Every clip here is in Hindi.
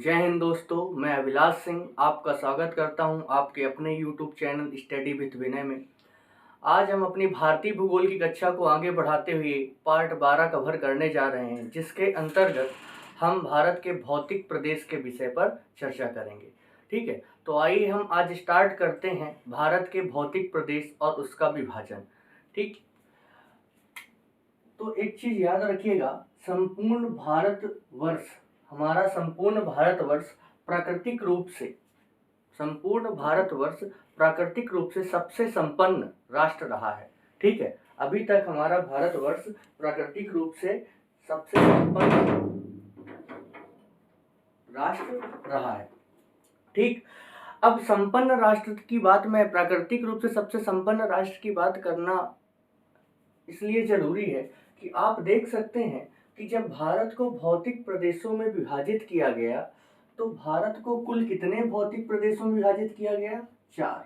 जय हिंद दोस्तों, मैं अभिलाष सिंह आपका स्वागत करता हूं आपके अपने YouTube चैनल स्टडी विद विनय में। आज हम अपनी भारतीय भूगोल की कक्षा को आगे बढ़ाते हुए पार्ट 12 कवर करने जा रहे हैं, जिसके अंतर्गत हम भारत के भौतिक प्रदेश के विषय पर चर्चा करेंगे। ठीक है, तो आइए हम आज स्टार्ट करते हैं भारत के भौतिक प्रदेश और उसका विभाजन। ठीक, तो एक चीज याद रखिएगा, हमारा संपूर्ण भारतवर्ष प्राकृतिक रूप से सबसे संपन्न राष्ट्र रहा है। ठीक है, अभी तक हमारा भारतवर्ष प्राकृतिक रूप से सबसे संपन्न राष्ट्र रहा है। ठीक, अब संपन्न राष्ट्र की बात, मैं प्राकृतिक रूप से सबसे संपन्न राष्ट्र की बात करना इसलिए जरूरी है कि आप देख सकते हैं कि जब भारत को भौतिक प्रदेशों में विभाजित किया गया तो भारत को कुल कितने भौतिक प्रदेशों में विभाजित किया गया? 4।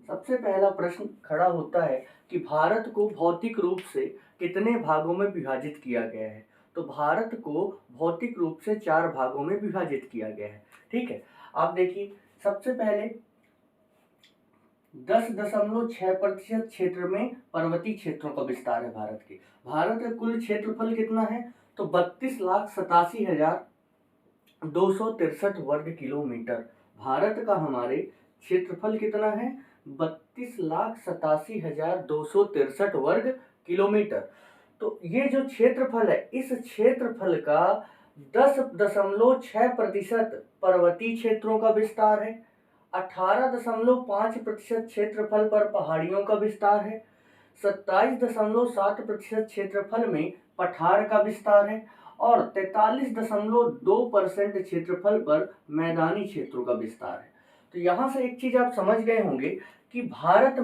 सबसे पहला प्रश्न खड़ा होता है कि भारत को भौतिक रूप से कितने भागों में विभाजित किया गया है? तो भारत को भौतिक रूप से 4 भागों में विभाजित किया गया है। ठीक है, आप देखिए, सबसे पहले 10.6% क्षेत्र में पर्वतीय क्षेत्रों का विस्तार है भारत के। भारत का कुल क्षेत्रफल कितना है? तो 32,87,263 वर्ग किलोमीटर। भारत का हमारे क्षेत्रफल कितना है? 32,87,263 वर्ग किलोमीटर। तो ये जो क्षेत्रफल है, इस क्षेत्रफल का 10.6% पर्वतीय क्षेत्रों का विस्तार है, 18.5% क्षेत्रफल पर पहाड़ियों का विस्तार है, 27.7% क्षेत्रफल में पठार का विस्तार है और 43.2% क्षेत्रफल पर मैदानी क्षेत्रों का विस्तार है। तो यहाँ से एक चीज आप समझ गए होंगे कि भारत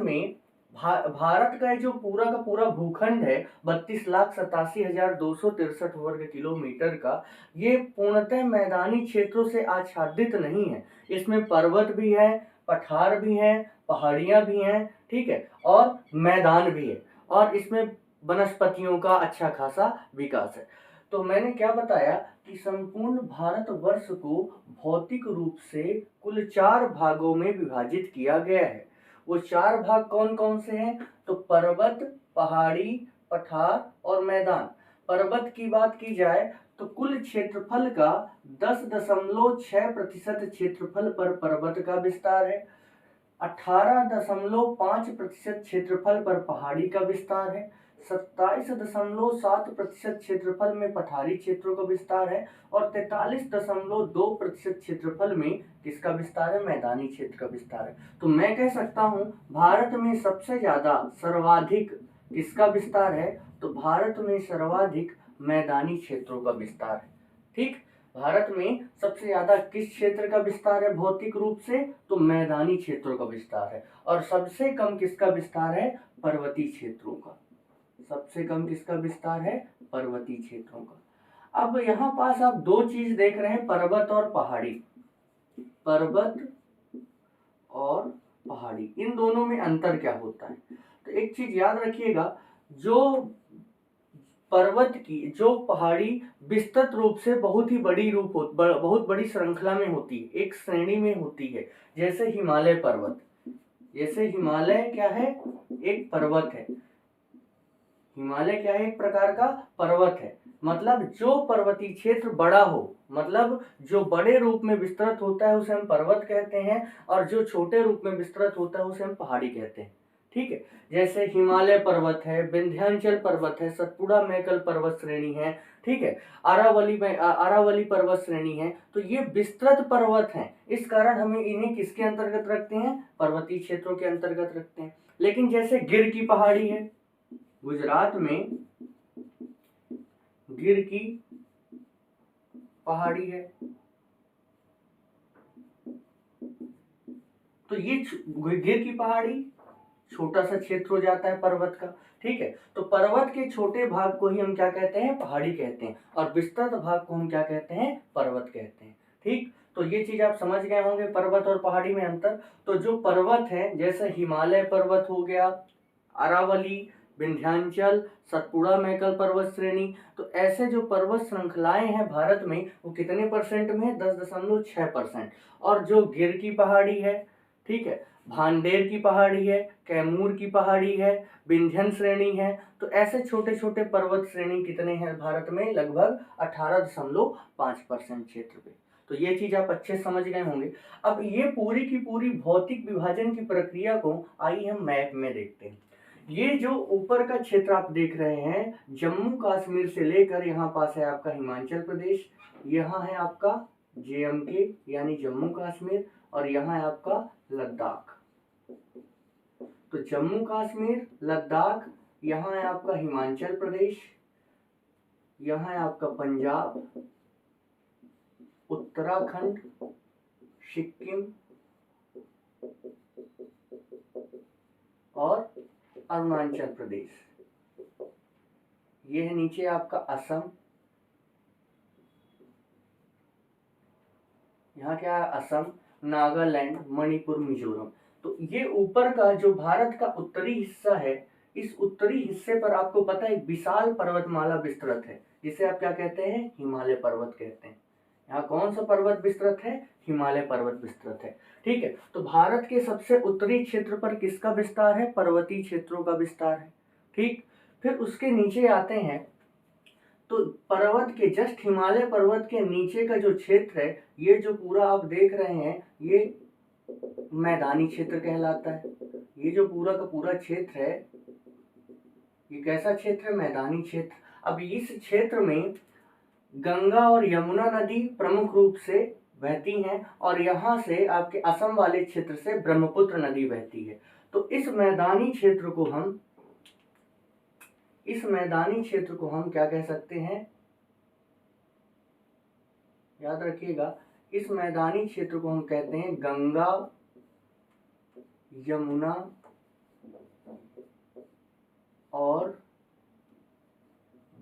का जो पूरा का पूरा भूखंड है 32,87,263 वर्ग किलोमीटर का, ये पूर्णतः मैदानी क्षेत्रों से आच्छादित नहीं है। इसमें पर्वत भी है, पठार भी है, पहाड़ियां भी हैं, ठीक है, और मैदान भी है, और इसमें वनस्पतियों का अच्छा खासा विकास है। तो मैंने क्या बताया कि संपूर्ण भारतवर्ष को भौतिक रूप से कुल 4 भागों में विभाजित किया गया है। वो 4 भाग कौन कौन से हैं? तो पर्वत, पहाड़ी, पठार और मैदान। पर्वत की बात की जाए तो कुल क्षेत्रफल का 10.6% क्षेत्रफल पर पर्वत का विस्तार है, 18.5% क्षेत्रफल पर पहाड़ी का विस्तार है, 27.7% क्षेत्रफल में पठारी क्षेत्रों का विस्तार है और 43.2% क्षेत्रफल में किसका विस्तार है? मैदानी क्षेत्र का विस्तार है। तो मैं कह सकता हूं भारत में सबसे ज्यादा सर्वाधिक किसका विस्तार है? तो भारत में सर्वाधिक मैदानी क्षेत्रों का विस्तार है। ठीक, भारत में सबसे ज्यादा किस क्षेत्र का विस्तार है भौतिक रूप से? तो मैदानी क्षेत्रों का विस्तार है। और सबसे कम किसका विस्तार है? पर्वतीय क्षेत्रों का। सबसे कम किसका विस्तार है? पर्वतीय क्षेत्रों का। अब यहाँ पास आप 2 चीज देख रहे हैं, पर्वत और पहाड़ी। पर्वत और पहाड़ी, इन दोनों में अंतर क्या होता है? तो एक चीज याद रखिएगा, जो पहाड़ी विस्तृत रूप से बहुत बड़ी श्रृंखला में होती है, एक श्रेणी में होती है, जैसे हिमालय पर्वत। जैसे हिमालय क्या है? एक पर्वत है। हिमालय क्या है? एक प्रकार का पर्वत है। मतलब जो पर्वतीय क्षेत्र बड़ा हो, मतलब जो बड़े रूप में विस्तृत होता है उसे हम पर्वत कहते हैं, और जो छोटे रूप में विस्तृत होता है उसे हम पहाड़ी कहते हैं। ठीक है, जैसे हिमालय पर्वत है, विंध्याचल पर्वत है, सतपुड़ा मैकल पर्वत श्रेणी है, ठीक है, अरावली पर्वत श्रेणी है। तो ये विस्तृत पर्वत हैं, इस कारण हमें इन्हें किसके अंतर्गत रखते हैं? पर्वतीय क्षेत्रों के अंतर्गत रखते हैं। लेकिन जैसे गिर की पहाड़ी है, गुजरात में गिर की पहाड़ी है, तो ये गिर की पहाड़ी छोटा सा क्षेत्र हो जाता है पर्वत का। ठीक है, तो पर्वत के छोटे भाग को ही हम क्या कहते हैं? पहाड़ी कहते हैं, और विस्तृत भाग को हम क्या कहते हैं? पर्वत कहते हैं। ठीक, तो ये चीज आप समझ गए होंगे, पर्वत और पहाड़ी में अंतर। तो जो पर्वत है, जैसे हिमालय पर्वत हो गया, अरावली विंध्याचल, सतपुड़ा मैकल पर्वत श्रेणी। तो ऐसे जो पर्वत श्रृंखलाएं हैं भारत में वो कितने परसेंट में है? 10.6%। और जो गिर की पहाड़ी है, ठीक है, भांडेर की पहाड़ी है, कैमूर की पहाड़ी है, विंध्यन श्रेणी है। तो ऐसे छोटे छोटे पर्वत श्रेणी कितने हैं भारत में? लगभग 18.5% क्षेत्र पे। तो ये चीज आप अच्छे समझ गए होंगे। अब ये पूरी की पूरी भौतिक विभाजन की प्रक्रिया को आइए हम मैप में देखते हैं। ये जो ऊपर का क्षेत्र आप देख रहे हैं, जम्मू कश्मीर से लेकर यहाँ पास है आपका हिमाचल प्रदेश, यहाँ है आपका JMK यानी जम्मू कश्मीर, और यहाँ है आपका लद्दाख। तो जम्मू कश्मीर, लद्दाख, यहाँ है आपका हिमाचल प्रदेश, यहाँ है आपका पंजाब, उत्तराखंड, सिक्किम और अरुणाचल प्रदेश। ये है नीचे आपका असम, यहाँ क्या है? असम, नागालैंड, मणिपुर, मिजोरम। तो ये ऊपर का जो भारत का उत्तरी हिस्सा है, इस उत्तरी हिस्से पर आपको पता है एक विशाल पर्वतमाला विस्तृत है, जिसे आप क्या कहते हैं? हिमालय पर्वत कहते हैं। यहाँ कौन सा पर्वत विस्तृत है? हिमालय पर्वत विस्तृत है। ठीक है, तो भारत के सबसे उत्तरी क्षेत्र पर किसका विस्तार है? पर्वतीय क्षेत्रों का विस्तार है। ठीक, फिर उसके नीचे आते हैं तो पर्वत के जस्ट हिमालय पर्वत के नीचे का जो क्षेत्र है, ये जो पूरा आप देख रहे हैं, ये मैदानी क्षेत्र कहलाता है। ये जो पूरा का पूरा क्षेत्र है, ये कैसा क्षेत्र है? मैदानी क्षेत्र। अब इस क्षेत्र में गंगा और यमुना नदी प्रमुख रूप से बहती हैं, और यहाँ से आपके असम वाले क्षेत्र से ब्रह्मपुत्र नदी बहती है। तो इस मैदानी क्षेत्र को हम क्या कह सकते हैं? याद रखिएगा, इस मैदानी क्षेत्र को हम कहते हैं गंगा यमुना और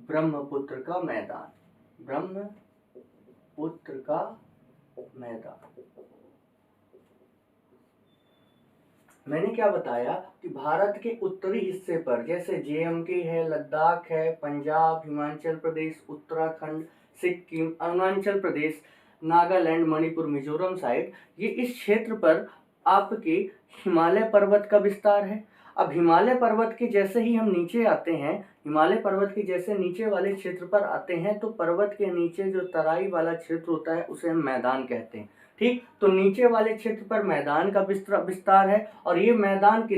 ब्रह्मपुत्र का मैदान। ब्रह्मपुत्र का मैदान। मैंने क्या बताया कि भारत के उत्तरी हिस्से पर जैसे JMK है, लद्दाख है, पंजाब, हिमाचल प्रदेश, उत्तराखंड, सिक्किम, अरुणाचल प्रदेश, नागालैंड, मणिपुर, मिजोरम साइड, ये इस क्षेत्र पर आपके हिमालय पर्वत का विस्तार है। अब हिमालय पर्वत के जैसे ही हम नीचे आते हैं, हिमालय पर्वत के जैसे नीचे वाले क्षेत्र पर आते हैं, तो पर्वत के नीचे जो तराई वाला क्षेत्र होता है उसे हम मैदान कहते हैं। ठीक, तो नीचे वाले क्षेत्र पर मैदान का विस्तार है, और ये मैदान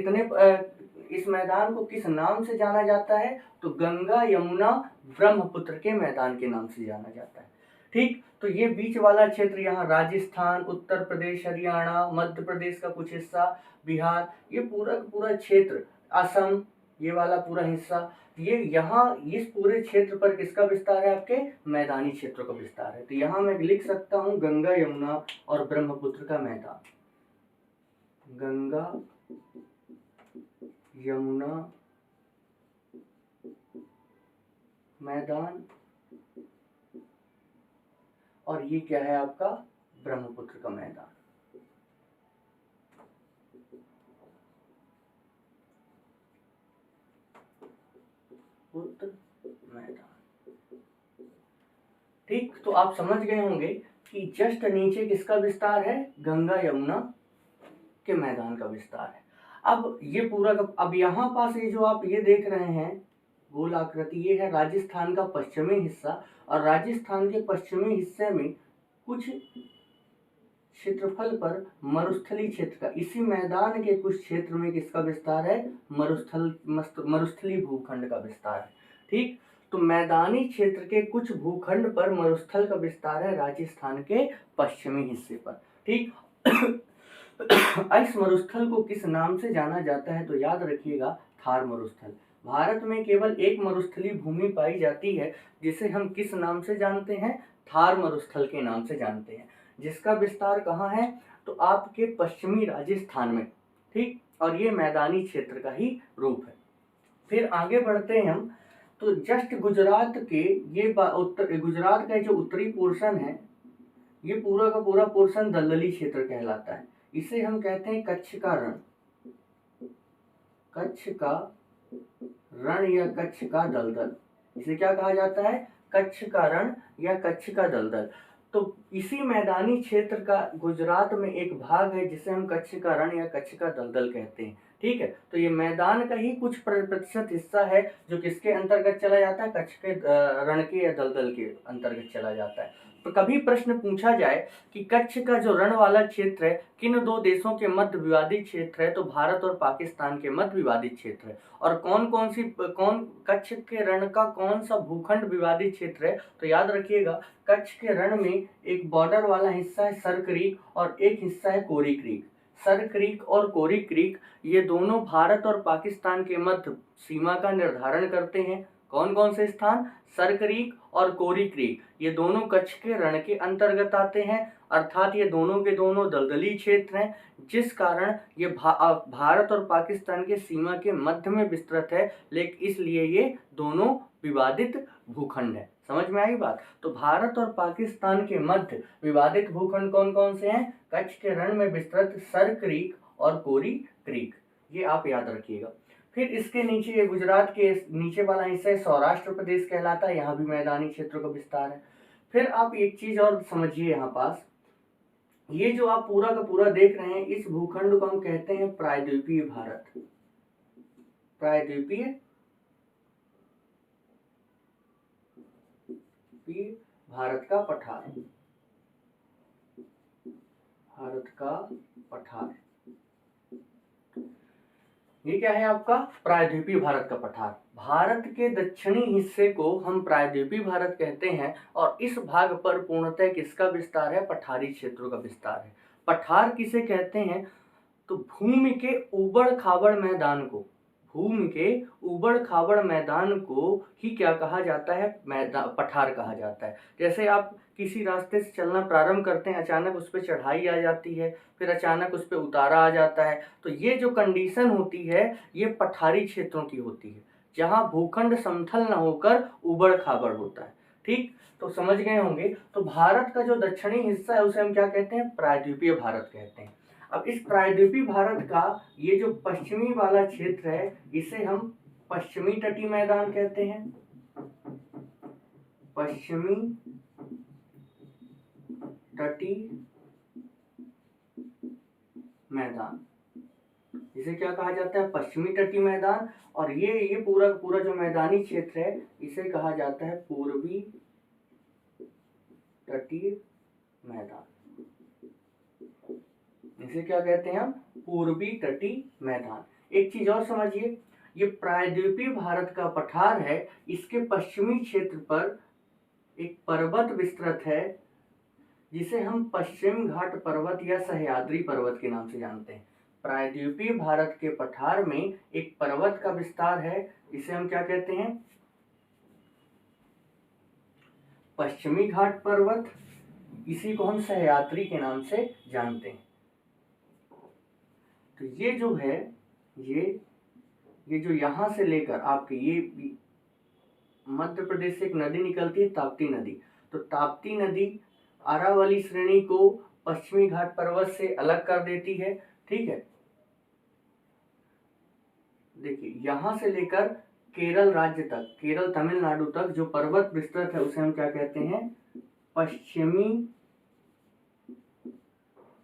इस मैदान को किस नाम से जाना जाता है? तो गंगा यमुना ब्रह्मपुत्र के मैदान के नाम से जाना जाता है। ठीक, तो ये बीच वाला क्षेत्र यहाँ राजस्थान, उत्तर प्रदेश, हरियाणा, मध्य प्रदेश का कुछ हिस्सा, बिहार, ये पूरा क्षेत्र, असम, ये वाला पूरा हिस्सा, ये यहाँ इस पूरे क्षेत्र पर किसका विस्तार है? आपके मैदानी क्षेत्रों का विस्तार है। तो यहाँ मैं लिख सकता हूँ गंगा यमुना और ब्रह्मपुत्र का मैदान। गंगा यमुना मैदान, और ये क्या है आपका? ब्रह्मपुत्र का मैदान। मैदान। ठीक, तो आप समझ गए होंगे कि जस्ट नीचे किसका विस्तार है? गंगा यमुना के मैदान का विस्तार है। अब ये पूरा अब यहाँ पास ये जो आप ये देख रहे हैं गोल आकृति, ये है राजस्थान का पश्चिमी हिस्सा, और राजस्थान के पश्चिमी हिस्से में कुछ क्षेत्रफल पर मरुस्थली क्षेत्र का, इसी मैदान के कुछ क्षेत्र में किसका विस्तार है? मरुस्थली भूखंड का विस्तार है। ठीक, तो मैदानी क्षेत्र के कुछ भूखंड पर मरुस्थल का विस्तार है राजस्थान के पश्चिमी हिस्से पर। ठीक, इस मरुस्थल को किस नाम से जाना जाता है? तो याद रखिएगा, थार मरुस्थल। भारत में केवल एक मरुस्थली भूमि पाई जाती है, जिसे हम किस नाम से जानते हैं? थार मरुस्थल के नाम से जानते हैं, जिसका विस्तार कहाँ है? तो आपके पश्चिमी राजस्थान में। ठीक, और ये मैदानी क्षेत्र का ही रूप है। फिर आगे बढ़ते हैं हम, तो जस्ट गुजरात के गुजरात का जो उत्तरी पोर्शन है, ये पूरा का पूरा पोर्शन दलदली क्षेत्र कहलाता है। इसे हम कहते हैं कच्छ का रण। कच्छ का रण या कच्छ का दलदल। इसे क्या कहा जाता है? कच्छ का रण या कच्छ का दलदल। तो इसी मैदानी क्षेत्र का गुजरात में एक भाग है जिसे हम कच्छ का रण या कच्छ का दलदल कहते हैं। ठीक है, तो ये मैदान का ही कुछ प्रतिशत हिस्सा है जो किसके अंतर्गत चला जाता है? कच्छ के रण के या दलदल के अंतर्गत चला जाता है। तो कभी प्रश्न पूछा जाए कि कच्छ का जो रण वाला क्षेत्र है किन दो देशों के मध्य विवादित क्षेत्र है, तो भारत और पाकिस्तान के मध्य विवादित क्षेत्र है। और कौन कच्छ के रण का कौन सा भूखंड विवादित क्षेत्र है? तो याद रखिएगा, कच्छ के रण में एक बॉर्डर वाला हिस्सा है सर क्रीक और एक हिस्सा है कोरी क्रीक। सर क्रीक और कोरी क्रीक ये दोनों भारत और पाकिस्तान के मध्य सीमा का निर्धारण करते हैं। कौन कौन से स्थान? सर क्रीक और कोरी क्रीक ये दोनों कच्छ के रण के अंतर्गत आते हैं, अर्थात ये दोनों के दोनों दलदली क्षेत्र हैं, जिस कारण ये भारत और पाकिस्तान के सीमा के मध्य में विस्तृत है, लेकिन इसलिए ये दोनों विवादित भूखंड है। समझ में आई बात? तो भारत और पाकिस्तान के मध्य विवादित भूखंड कौन कौन से हैं? कच्छ के रण में विस्तृत सर क्रीक और कोरी क्रीक, ये आप याद रखिएगा। फिर इसके नीचे ये गुजरात के नीचे वाला हिस्सा सौराष्ट्र प्रदेश कहलाता है, यहाँ भी मैदानी क्षेत्रों का विस्तार है। फिर आप एक चीज और समझिए, यहाँ पास ये जो आप पूरा का पूरा देख रहे हैं इस भूखंड को हम कहते हैं प्रायद्वीपीय भारत। प्रायद्वीपीय भारत का पठार, भारत का पठार, ये क्या है आपका? प्रायद्वीपीय भारत का पठार। भारत के दक्षिणी हिस्से को हम प्रायद्वीपीय भारत कहते हैं और इस भाग पर पूर्णतः किसका विस्तार है? पठारी क्षेत्रों का विस्तार है। पठार किसे कहते हैं? तो भूमि के उबड़ खाबड़ मैदान को, भूमि के उबड़ खाबड़ मैदान को ही क्या कहा जाता है? मैदान, पठार कहा जाता है। जैसे आप किसी रास्ते से चलना प्रारंभ करते हैं, अचानक उस पर चढ़ाई आ जाती है, फिर अचानक उस पर उतारा आ जाता है, तो ये जो कंडीशन होती है ये पठारी क्षेत्रों की होती है, जहाँ भूखंड समतल न होकर उबड़ खाबड़ होता है। ठीक, तो समझ गए होंगे। तो भारत का जो दक्षिणी हिस्सा है उसे हम क्या कहते हैं? प्रायद्वीपीय भारत कहते हैं। अब इस प्रायद्वीपीय भारत का ये जो पश्चिमी वाला क्षेत्र है इसे हम पश्चिमी तटीय मैदान कहते हैं। पश्चिमी तटीय मैदान, इसे क्या कहा जाता है? पश्चिमी तटीय मैदान। और ये पूरा पूरा जो मैदानी क्षेत्र है इसे कहा जाता है पूर्वी तटीय मैदान। इसे क्या कहते हैं हम? पूर्वी तटीय मैदान। एक चीज और समझिए, ये प्रायद्वीपीय भारत का पठार है, इसके पश्चिमी क्षेत्र पर एक पर्वत विस्तृत है जिसे हम पश्चिम घाट पर्वत या सह्याद्री पर्वत के नाम से जानते हैं। प्रायद्वीपीय भारत के पठार में एक पर्वत का विस्तार है, इसे हम क्या कहते हैं? पश्चिमी घाट पर्वत, इसी को हम सह्याद्री के नाम से जानते हैं। तो ये जो है ये जो यहां से लेकर आपके ये मध्य प्रदेश से एक नदी निकलती है ताप्ती नदी, तो ताप्ती नदी अरावली श्रेणी को पश्चिमी घाट पर्वत से अलग कर देती है। ठीक है, देखिए यहां से लेकर केरल राज्य तक, केरल तमिलनाडु तक जो पर्वत विस्तृत है उसे हम क्या कहते हैं? पश्चिमी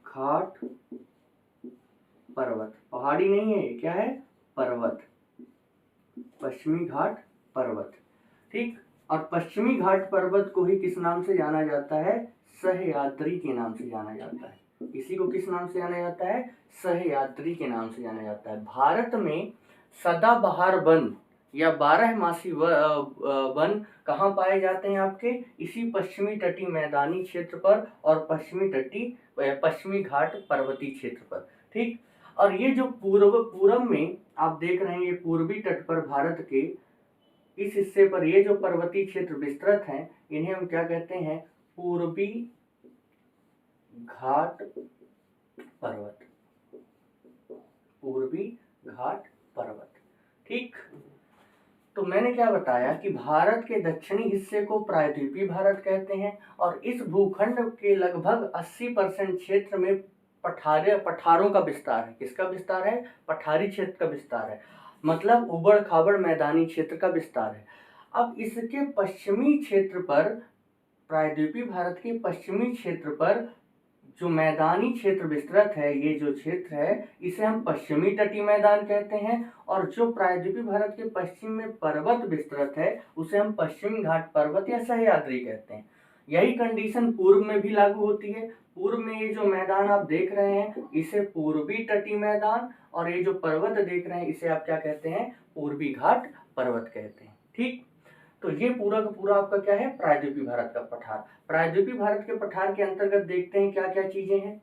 घाट पर्वत। पहाड़ी नहीं है, क्या है? पर्वत, पश्चिमी घाट पर्वत। ठीक, और पश्चिमी घाट पर्वत को ही किस नाम से जाना जाता है? सह्याद्री के नाम से जाना जाता है। इसी को किस नाम से जाना जाता है? सह्याद्री के नाम से जाना जाता है। भारत में सदाबहार वन या 12मासी वन कहाँ पाए जाते हैं? आपके इसी पश्चिमी तटीय मैदानी क्षेत्र पर और पश्चिमी घाट पर्वतीय क्षेत्र पर। ठीक, और ये जो पूर्व में आप देख रहे हैं, ये पूर्वी तट पर भारत के इस हिस्से पर ये जो पर्वतीय क्षेत्र विस्तृत हैं इन्हें हम क्या कहते हैं? पूर्वी घाट पर्वत, पूर्वी घाट पर्वत। ठीक, तो मैंने क्या बताया कि भारत के दक्षिणी हिस्से को प्रायद्वीपीय भारत कहते हैं और इस भूखंड के लगभग 80% क्षेत्र में पठारों का विस्तार है। किसका विस्तार है? पठारी क्षेत्र का विस्तार है। मतलब उबड़ खाबड़ मैदानी क्षेत्र का विस्तार है। अब इसके पश्चिमी क्षेत्र पर, प्रायद्वीपीय भारत के पश्चिमी क्षेत्र पर जो मैदानी क्षेत्र विस्तृत है, ये जो क्षेत्र है इसे हम पश्चिमी तटीय मैदान कहते हैं, और जो प्रायद्वीपीय भारत के पश्चिम में पर्वत विस्तृत है उसे हम पश्चिमी घाट पर्वत या सह्याद्री कहते हैं। यही कंडीशन पूर्व में भी लागू होती है। पूर्व में ये जो मैदान आप देख रहे हैं इसे पूर्वी तटीय मैदान, और ये जो पर्वत देख रहे हैं इसे आप क्या कहते हैं, पूर्वी घाट पर्वत कहते हैं। ठीक, तो ये पूरा का पूरा आपका क्या है, प्रायद्वीपीय भारत का पठार। प्रायद्वीपीय भारत के पठार के अंतर्गत देखते हैं क्या क्या चीजें हैं।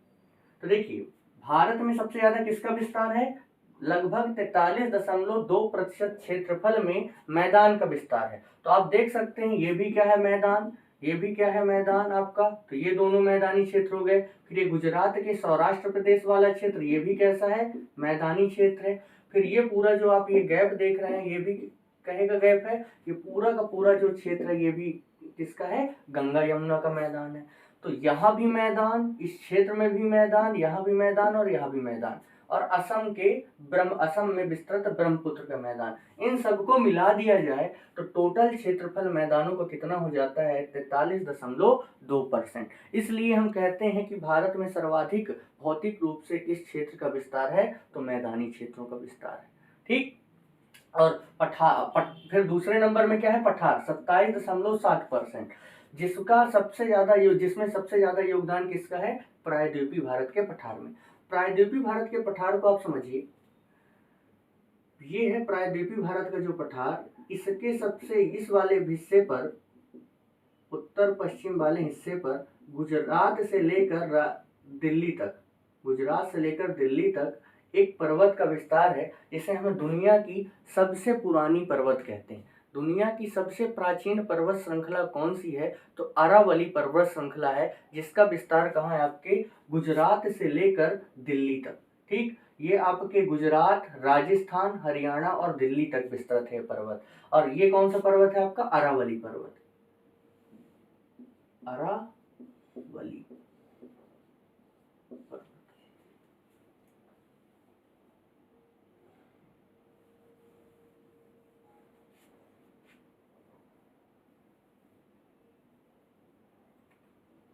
तो देखिए, भारत में सबसे ज्यादा किसका विस्तार है, लगभग 43.2% क्षेत्रफल में मैदान का विस्तार है। तो आप देख सकते हैं ये भी क्या है, मैदान, ये भी क्या है, मैदान आपका। तो ये दोनों मैदानी क्षेत्र हो गए। फिर ये गुजरात के सौराष्ट्र प्रदेश वाला क्षेत्र, ये भी कैसा है, मैदानी क्षेत्र है। फिर ये पूरा जो आप ये गैप देख रहे हैं ये भी कहेगा गैप है। ये पूरा का पूरा जो क्षेत्र है ये भी किसका है, गंगा यमुना का मैदान है। तो यहाँ भी मैदान, इस क्षेत्र में भी मैदान, यहाँ भी मैदान और यहाँ भी मैदान, और असम में विस्तृत ब्रह्मपुत्र का मैदान। इन सबको मिला दिया जाए तो टोटल क्षेत्रफल मैदानों को कितना हो जाता है, 43.2%। इसलिए हम कहते हैं कि भारत में सर्वाधिक भौतिक रूप से किस क्षेत्र का विस्तार है, तो मैदानी क्षेत्रों का विस्तार है। ठीक, और फिर दूसरे नंबर में क्या है, पठार, 27.7%, जिसमें सबसे ज्यादा योगदान किसका है, प्रायद्वीपीय भारत के पठार में। प्रायद्वीपीय भारत के पठार को आप समझिए, ये है प्रायद्वीपीय भारत का जो पठार, इसके सबसे इस वाले हिस्से पर, उत्तर पश्चिम वाले हिस्से पर गुजरात से लेकर दिल्ली तक एक पर्वत का विस्तार है, जिसे हम दुनिया की सबसे पुरानी पर्वत कहते हैं। दुनिया की सबसे प्राचीन पर्वत श्रृंखला कौन सी है, तो अरावली पर्वत श्रृंखला है, जिसका विस्तार कहाँ है, आपके गुजरात से लेकर दिल्ली तक। ठीक, ये आपके गुजरात, राजस्थान, हरियाणा और दिल्ली तक विस्तृत है पर्वत। और ये कौन सा पर्वत है आपका, अरावली पर्वत, अरावली।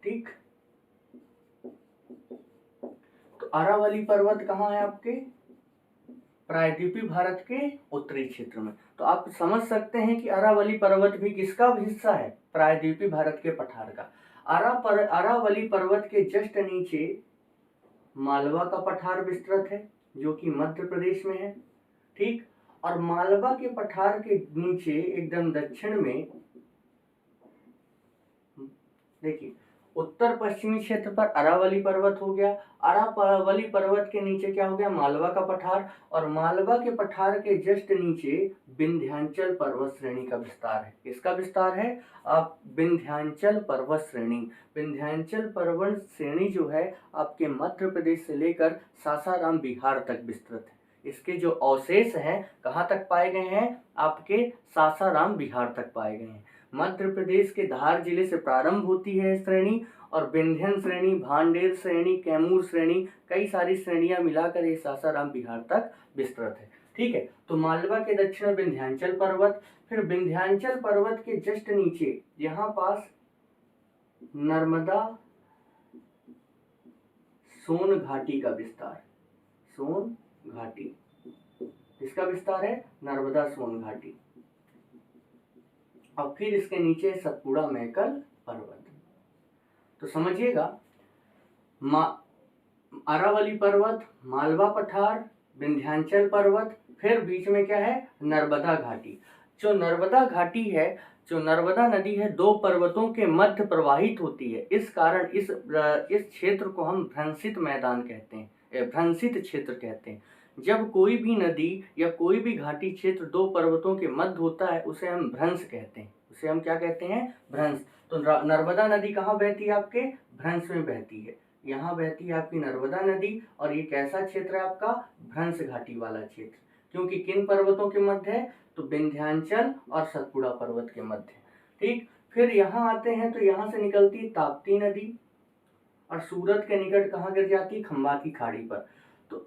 ठीक, तो अरावली पर्वत कहाँ है आपके, प्रायद्वीपीय भारत के उत्तरी क्षेत्र में। तो आप समझ सकते हैं कि अरावली पर्वत भी किसका हिस्सा है, प्रायद्वीपीय भारत के पठार का। अरावली पर्वत के जस्ट नीचे मालवा का पठार विस्तृत है, जो कि मध्य प्रदेश में है। ठीक, और मालवा के पठार के नीचे एकदम दक्षिण में देखिए, उत्तर पश्चिमी क्षेत्र पर अरावली पर्वत हो गया। अरावली पर्वत के नीचे क्या हो गया, मालवा का पठार, और मालवा के पठार के जस्ट नीचे विंध्याचल पर्वत श्रेणी का विस्तार है। किसका विस्तार है, आप विंध्याचल पर्वत श्रेणी। विंध्याचल पर्वत श्रेणी जो है आपके मध्य प्रदेश से लेकर सासाराम बिहार तक विस्तृत है। इसके जो अवशेष हैं कहाँ तक पाए गए हैं, आपके सासाराम बिहार तक पाए गए हैं। मध्य प्रदेश के धार जिले से प्रारंभ होती है श्रेणी, और विंध्यन श्रेणी, भांडेर श्रेणी, कैमूर श्रेणी, कई सारी श्रेणियां मिलाकर ये सासाराम बिहार तक विस्तृत है। ठीक है, तो मालवा के दक्षिण विंध्याचल पर्वत, फिर विंध्याचल पर्वत के जस्ट नीचे यहाँ पास नर्मदा सोन घाटी का विस्तार, सोन घाटी, इसका विस्तार है नर्मदा सोन घाटी। और फिर इसके नीचे सतपुड़ा मैकल पर्वत। तो समझिएगा, अरावली पर्वत, मालवा पठार, विंध्याचल पर्वत, फिर बीच में क्या है, नर्मदा घाटी। जो नर्मदा घाटी है, जो नर्मदा नदी है, दो पर्वतों के मध्य प्रवाहित होती है। इस कारण इस क्षेत्र को हम भ्रंशित मैदान कहते हैं, भ्रंशित क्षेत्र कहते हैं। जब कोई भी नदी या कोई भी घाटी क्षेत्र दो पर्वतों के मध्य होता है उसे हम भ्रंश कहते हैं। उसे हम क्या कहते हैं, भ्रंश। तो नर्मदा नदी कहाँ बहती है, आपके भ्रंश में बहती है। यहाँ बहती है आपकी नर्मदा नदी, और ये कैसा क्षेत्र है आपका, भ्रंश घाटी वाला क्षेत्र। क्योंकि किन पर्वतों के मध्य है, तो विंध्याचल और सतपुड़ा पर्वत के मध्य। ठीक, फिर यहाँ आते हैं तो यहाँ से निकलती ताप्ती नदी और सूरत के निकट कहाँ गिर जाती, खंबात की खाड़ी पर। तो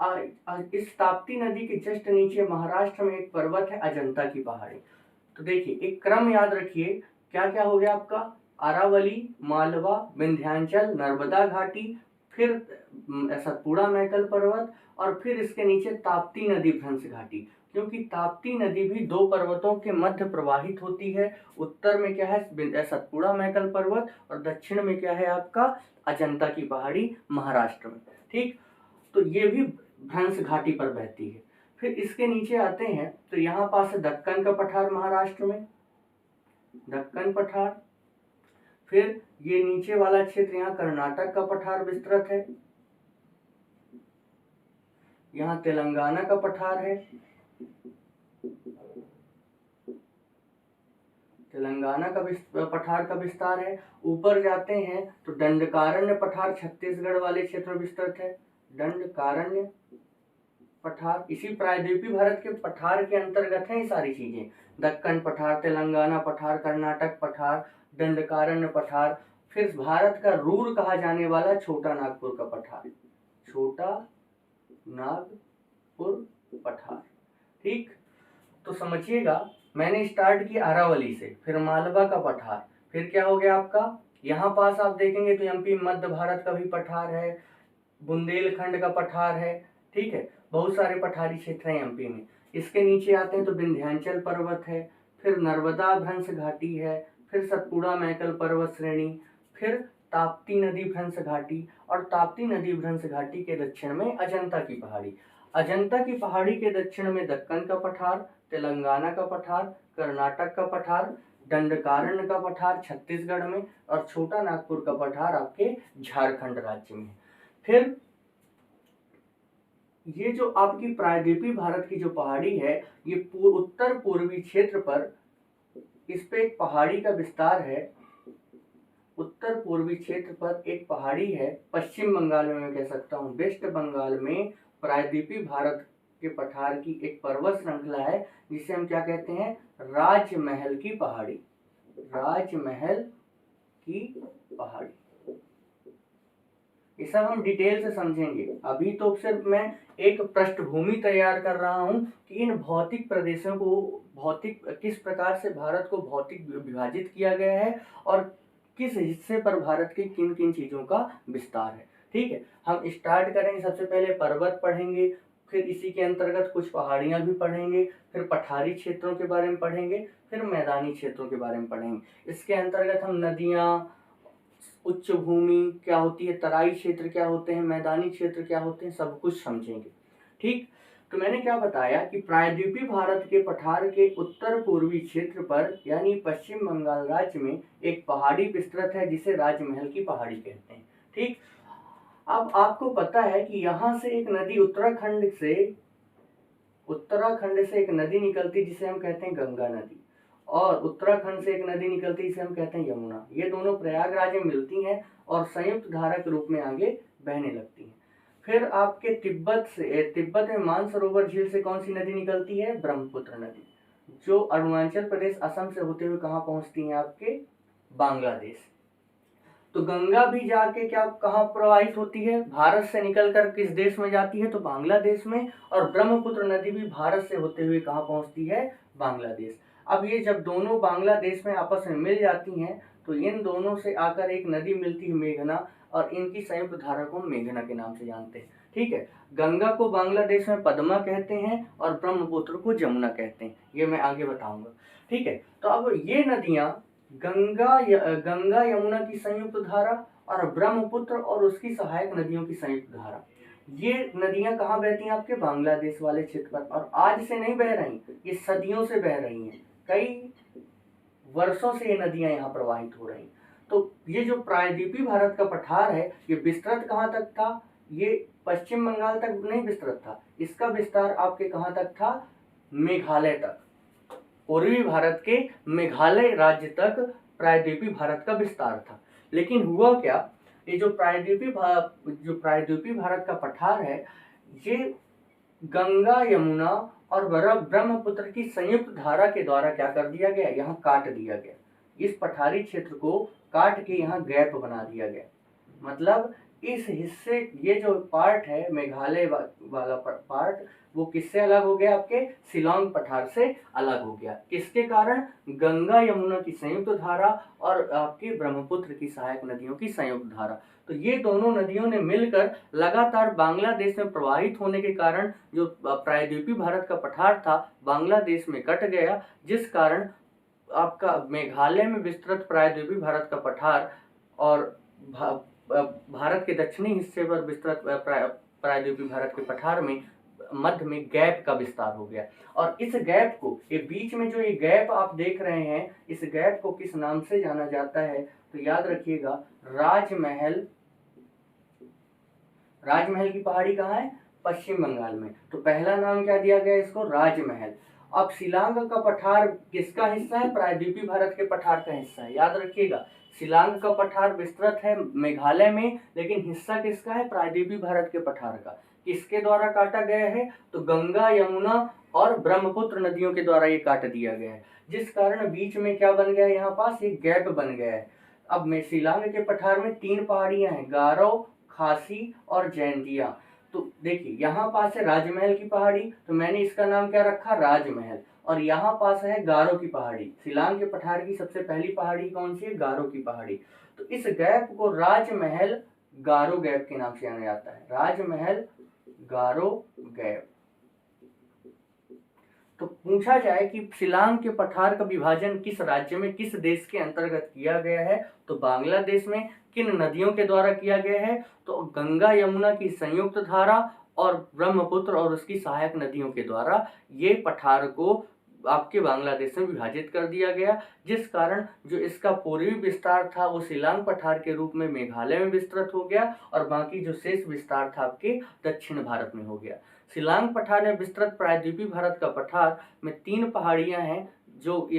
इस ताप्ती नदी के जस्ट नीचे महाराष्ट्र में एक पर्वत है अजंता की पहाड़ी। तो देखिए एक क्रम याद रखिए, क्या क्या हो गया आपका, अरावली, मालवा, विंध्याचल, नर्मदा घाटी, फिर सतपुड़ा मैकल पर्वत, और फिर इसके नीचे ताप्ती नदी भ्रंश घाटी। क्योंकि ताप्ती नदी भी दो पर्वतों के मध्य प्रवाहित होती है। उत्तर में क्या है सतपुड़ा मैकल पर्वत, और दक्षिण में क्या है आपका अजंता की पहाड़ी महाराष्ट्र में। ठीक, तो ये भी भ्रंश घाटी पर बहती है। फिर इसके नीचे आते हैं तो यहाँ पास है दक्कन का पठार महाराष्ट्र में, दक्कन पठार। फिर ये नीचे वाला क्षेत्र यहाँ कर्नाटक का पठार विस्तृत है, यहाँ तेलंगाना का पठार है, तेलंगाना का पठार का विस्तार है। ऊपर जाते हैं तो दंडकारण्य पठार छत्तीसगढ़ वाले क्षेत्र में विस्तृत है, दंडकारण्य पठार। इसी प्रायद्वीपीय भारत के पठार के अंतर्गत है ये सारी चीजें, दक्कन पठार, तेलंगाना पठार, कर्नाटक पठार, दंडकारण्य पठार। फिर भारत का रूर कहा जाने वाला छोटा नागपुर का पठार, छोटा नागपुर पठार। ठीक, तो समझिएगा मैंने स्टार्ट किया अरावली से, फिर मालवा का पठार, फिर क्या हो गया आपका यहाँ पास आप देखेंगे तो एमपी मध्य भारत का भी पठार है, बुंदेलखंड का पठार है। ठीक है, बहुत सारे पठारी क्षेत्र हैं एमपी में। इसके नीचे आते हैं तो विंध्याचल पर्वत है, फिर नर्मदा भ्रंश घाटी है, फिर सतपुड़ा मैकल पर्वत श्रेणी, फिर ताप्ती नदी भ्रंश घाटी, और ताप्ती नदी भ्रंश घाटी के दक्षिण में अजंता की पहाड़ी। अजंता की पहाड़ी के दक्षिण में दक्कन का पठार, तेलंगाना का पठार, कर्नाटक का पठार, दंडकारण्य का पठार छत्तीसगढ़ में, और छोटा नागपुर का पठार आपके झारखंड राज्य में। फिर ये जो आपकी प्रायद्वीपीय भारत की जो पहाड़ी है, ये उत्तर पूर्वी क्षेत्र पर इस पे एक पहाड़ी का विस्तार है। उत्तर पूर्वी क्षेत्र पर एक पहाड़ी है, पश्चिम बंगाल में मैं कह सकता हूँ, वेस्ट बंगाल में प्रायद्वीपीय भारत के पठार की एक पर्वत श्रृंखला है जिसे हम क्या कहते हैं, राजमहल की पहाड़ी, राजमहल की पहाड़ी। ये सब हम डिटेल से समझेंगे। अभी तो सिर्फ मैं एक पृष्ठभूमि तैयार कर रहा हूं कि इन भौतिक प्रदेशों को किस प्रकार से भारत को भौतिक विभाजित किया गया है और किस हिस्से पर भारत की किन किन चीजों का विस्तार है। ठीक है, हम स्टार्ट करेंगे, सबसे पहले पर्वत पढ़ेंगे, फिर इसी के अंतर्गत कुछ पहाड़ियां भी पढ़ेंगे, फिर पठारी क्षेत्रों के बारे में पढ़ेंगे, फिर मैदानी क्षेत्रों के बारे में पढ़ेंगे। इसके अंतर्गत हम नदियां, उच्च भूमि क्या होती है, तराई क्षेत्र क्या होते हैं, मैदानी क्षेत्र क्या होते हैं, सब कुछ समझेंगे। ठीक, तो मैंने क्या बताया कि प्रायद्वीपीय भारत के पठार के उत्तर पूर्वी क्षेत्र पर यानी पश्चिम बंगाल राज्य में एक पहाड़ी विस्तृत है जिसे राजमहल की पहाड़ी कहते हैं। ठीक, अब आपको पता है कि यहाँ से एक नदी उत्तराखंड से एक नदी निकलती जिसे हम कहते हैं गंगा नदी, और उत्तराखंड से एक नदी निकलती जिसे हम कहते हैं यमुना। ये दोनों प्रयागराज में मिलती हैं और संयुक्त धारा के रूप में आगे बहने लगती हैं। फिर आपके तिब्बत में मानसरोवर झील से कौन सी नदी निकलती है, ब्रह्मपुत्र नदी, जो अरुणाचल प्रदेश असम से होते हुए कहाँ पहुंचती है, आपके बांग्लादेश। तो गंगा भी जाके क्या कहाँ प्रवाहित होती है, भारत से निकलकर किस देश में जाती है, तो बांग्लादेश में, और ब्रह्मपुत्र नदी भी भारत से होते हुए कहाँ पहुंचती है, बांग्लादेश। अब ये जब दोनों बांग्लादेश में आपस में मिल जाती हैं तो इन दोनों से आकर एक नदी मिलती है मेघना, और इनकी संयुक्त धारा को मेघना के नाम से जानते हैं। ठीक है, गंगा को बांग्लादेश में पद्मा कहते हैं और ब्रह्मपुत्र को जमुना कहते हैं, ये मैं आगे बताऊंगा। ठीक है, तो अब ये नदियां गंगा यमुना की संयुक्त धारा और ब्रह्मपुत्र और उसकी सहायक नदियों की संयुक्त धारा, ये नदियां कहाँ बहती हैं, आपके बांग्लादेश वाले क्षेत्र पर। और आज से नहीं बह रही, ये सदियों से बह रही हैं, कई वर्षों से ये नदियां यहाँ प्रवाहित हो रही। तो ये जो प्रायद्वीपीय भारत का पठार है ये विस्तृत कहाँ तक था, ये पश्चिम बंगाल तक नहीं विस्तृत था, इसका विस्तार आपके कहाँ तक था, मेघालय तक, पूर्वी भारत के मेघालय राज्य तक प्रायद्वीपीय भारत का विस्तार था। लेकिन हुआ क्या, ये जो प्रायद्वीपीय भारत का पठार है ये गंगा यमुना और ब्रह्मपुत्र की संयुक्त धारा के द्वारा क्या कर दिया गया, यहाँ काट दिया गया। इस पठारी क्षेत्र को काट के यहाँ गैप बना दिया गया। मतलब इस हिस्से, ये जो पार्ट है मेघालय वाला पार्ट, वो किससे अलग हो गया? आपके शिलांग पठार से अलग हो गया। किसके कारण? गंगा यमुना की संयुक्त धारा और आपकी ब्रह्मपुत्र की सहायक नदियों की संयुक्त धारा। तो ये दोनों नदियों ने मिलकर लगातार बांग्लादेश में प्रवाहित होने के कारण जो प्रायद्वीपीय भारत का पठार था बांग्लादेश में कट गया, जिस कारण आपका मेघालय में विस्तृत प्रायद्वीपीय भारत का पठार और भारत के दक्षिणी हिस्से पर विस्तृत प्रायद्वीपीय भारत के पठार में मध्य में गैप का विस्तार हो गया। और इस गैप को, ये बीच में जो ये गैप आप देख रहे हैं, इस गैप को किस नाम से जाना जाता है? तो याद रखिएगा, राजमहल। राजमहल की पहाड़ी कहाँ है? पश्चिम बंगाल में। तो पहला नाम क्या दिया गया इसको? राजमहल। अब शिलांग का पठार किसका हिस्सा है? प्रायद्वीपीय भारत के पठार का हिस्सा है। याद रखिएगा, शिलांग का पठार विस्तृत है मेघालय में, लेकिन हिस्सा किसका है? प्रायद्वीपीय भारत के पठार का। किसके द्वारा काटा गया है? तो गंगा, यमुना और ब्रह्मपुत्र नदियों के द्वारा ये काट दिया गया है, जिस कारण बीच में क्या बन गया है? यहाँ पास एक गैप बन गया है। अब में शिलांग के पठार में 3 पहाड़ियां हैं, गारो, खासी और जैंतिया। तो देखिए, यहाँ पास है राजमहल की पहाड़ी, तो मैंने इसका नाम क्या रखा? राजमहल। और यहाँ पास है गारो की पहाड़ी। शिलांग के पठार की सबसे पहली पहाड़ी कौन सी है? गारो की पहाड़ी। तो इस गैप को राजमहल गारो गैप के नाम से जाना जाता है। राजमहल गारो गैप। तो पूछा जाए कि शिलांग के पठार का विभाजन किस राज्य में, किस देश के अंतर्गत किया गया है? तो बांग्लादेश में। किन नदियों के द्वारा किया गया है? तो गंगा यमुना की संयुक्त धारा और ब्रह्मपुत्र और उसकी सहायक नदियों के द्वारा ये पठार को आपके बांग्लादेश में विभाजित कर दिया गया, जिस कारण जो इसका पूर्वी विस्तार था वो शिलांग पठार के रूप में मेघालय में विस्तृत हो गया और बाकी जो शेष विस्तार था आपके दक्षिण भारत में हो गया। शिलांग पठार में विस्तृत प्रायद्वीपीय भारत का पठार में 3 पहाड़ियां हैं जो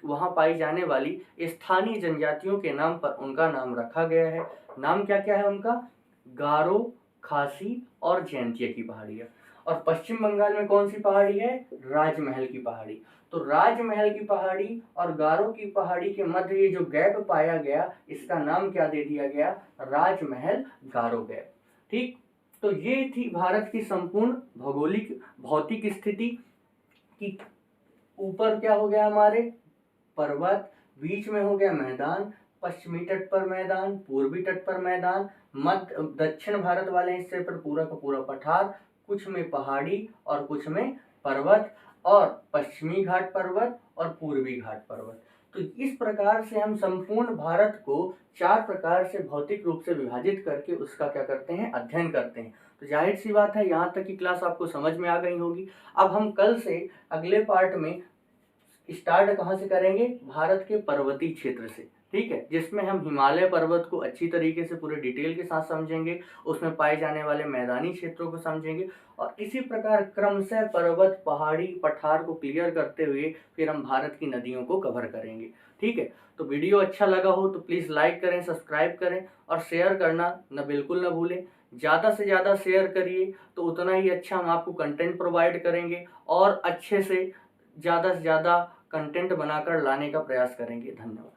वहां पाई जाने वाली स्थानीय जनजातियों के नाम पर उनका नाम रखा गया है। नाम क्या क्या है उनका? गारो, खासी और जैंतिया की पहाड़ियां। और पश्चिम बंगाल में कौन सी पहाड़ी है? राजमहल की पहाड़ी। तो राजमहल की पहाड़ी और गारो की पहाड़ी के मध्य ये जो गैप पाया गया, इसका नाम क्या दे दिया गया? राजमहल गारो गैप। ठीक, तो ये थी भारत की संपूर्ण भौगोलिक भौतिक स्थिति की। ऊपर क्या हो गया हमारे? पर्वत, बीच में हो गया मैदान, पश्चिमी तट पर मैदान, पूर्वी तट पर मैदान, मध्य दक्षिण भारत वाले हिस्से पर पूरा का पूरा पठार, कुछ में पहाड़ी और कुछ में पर्वत, और पश्चिमी घाट पर्वत और पूर्वी घाट पर्वत। तो इस प्रकार से हम संपूर्ण भारत को 4 प्रकार से भौतिक रूप से विभाजित करके उसका क्या करते हैं? अध्ययन करते हैं। तो जाहिर सी बात है, यहाँ तक की क्लास आपको समझ में आ गई होगी। अब हम कल से अगले पार्ट में स्टार्ट कहाँ से करेंगे? भारत के पर्वतीय क्षेत्र से। ठीक है, जिसमें हम हिमालय पर्वत को अच्छी तरीके से पूरे डिटेल के साथ समझेंगे, उसमें पाए जाने वाले मैदानी क्षेत्रों को समझेंगे, और इसी प्रकार क्रमशः पर्वत, पहाड़ी, पठार को क्लियर करते हुए फिर हम भारत की नदियों को कवर करेंगे। ठीक है, तो वीडियो अच्छा लगा हो तो प्लीज़ लाइक करें, सब्सक्राइब करें और शेयर करना बिल्कुल न भूलें। ज़्यादा से ज़्यादा शेयर करिए तो उतना ही अच्छा हम आपको कंटेंट प्रोवाइड करेंगे और अच्छे से ज़्यादा कंटेंट बनाकर लाने का प्रयास करेंगे। धन्यवाद।